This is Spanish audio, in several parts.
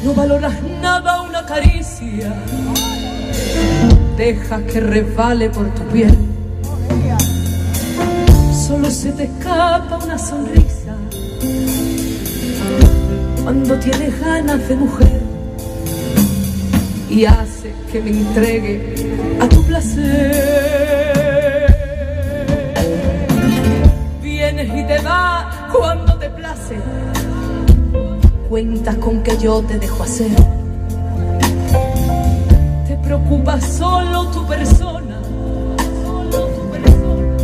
No valoras nada una caricia, dejas que resbale por tu piel. Solo se te escapa una sonrisa cuando tienes ganas de mujer y hace que me entregue a tu placer. Vienes y te vas cuando te place, cuentas con que yo te dejo hacer. Te preocupa solo tu persona,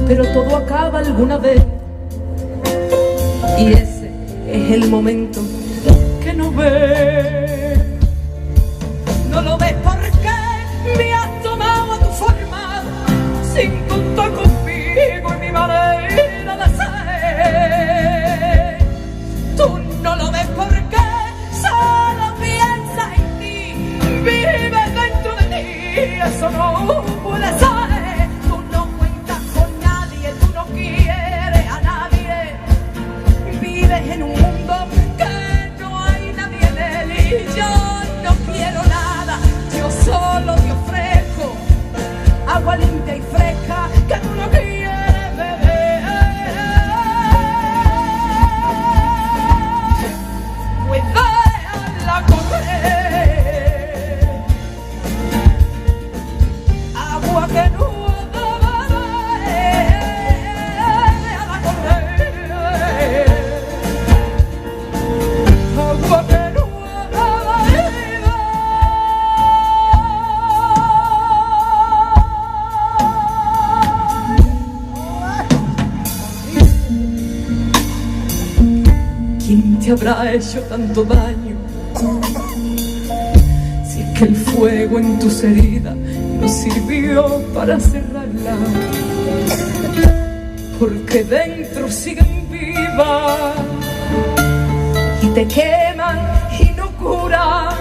pero todo acaba alguna vez. Y ese es el momento que no ves. No lo ves porque me has tomado a tu forma, sin contar conmigo y mi manera de ser. Tú no lo ves porque solo piensas en ti, vives dentro de ti. Eso no puede ser. Tú no cuentas con nadie, tú no quieres a nadie. Vives en un mundo que no hay nadie en él. Y yo no quiero nada, yo solo te ofrezco agua limpia y fresca que tú no quieres beber. Pues déjala correr, agua que no déjala correr, agua que no. ¿Quién te habrá hecho tanto daño? Si es que el fuego en tus heridas no sirvió para cerrarlas, porque dentro siguen vivas y te queman y no curan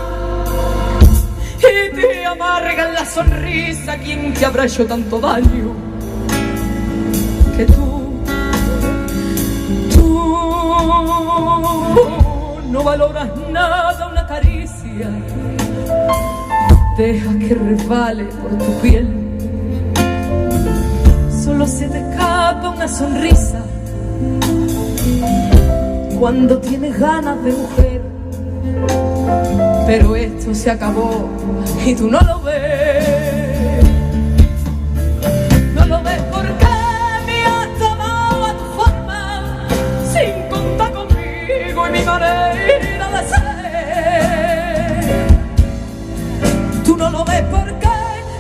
y te amargan la sonrisa. ¿Quién te habrá hecho tanto daño que tú no valoras nada una caricia? Deja que resbale por tu piel. Solo se te escapa una sonrisa cuando tienes ganas de mujer. Pero esto se acabó y tú no lo ves. No lo ves porque me has tomado a tu forma, sin contar conmigo y mi manera de ser. Tú no lo ves porque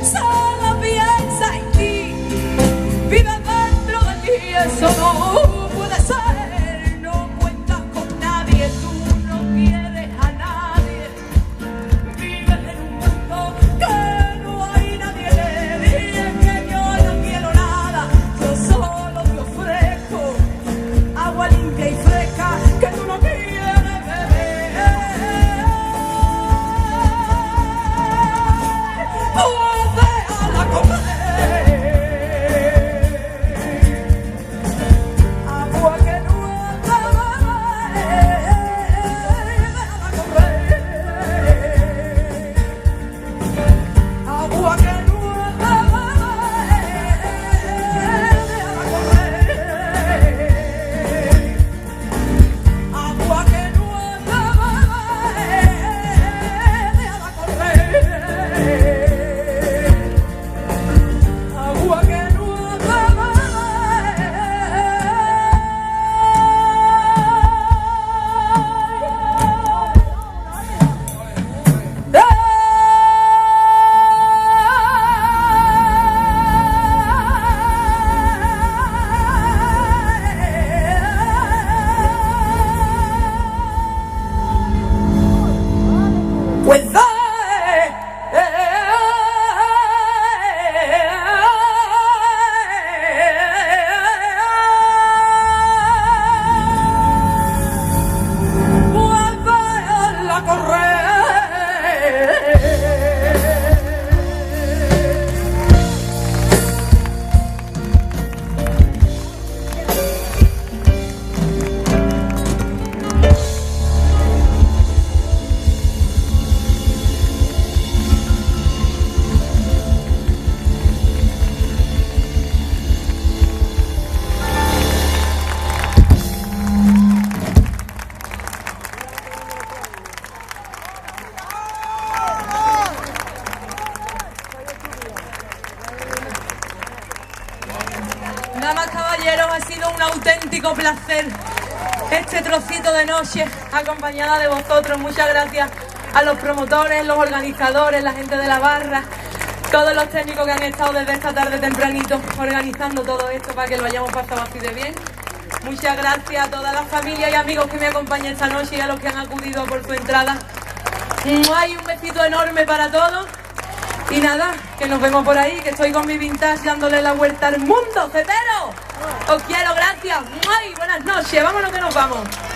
solo piensas en ti, vives dentro de ti. Eso no puede ser. No cuentas con nadie, tú no quieres a nadie. Vives en un mundo que no hay nadie en él. Y es que yo no quiero nada, yo solo te ofrezco agua limpia y fresca que tú no quieres beber. Pues déjala correr, agua que no déjala correr, agua que no déjala correr, agua que no déjala correr, agua que no pues déjala correr. auténtico placer este trocito de noche acompañada de vosotros. Muchas gracias a los promotores, los organizadores, la gente de la barra, todos los técnicos que han estado desde esta tarde tempranito organizando todo esto para que lo hayamos pasado así de bien. Muchas gracias a todas las familias y amigos que me acompañan esta noche y a los que han acudido por su entrada. Hay un besito enorme para todos. Y nada, que nos vemos por ahí, que estoy con mi vintage dándole la vuelta al mundo, cepero. Os quiero, gracias. Buenas noches, vámonos que nos vamos.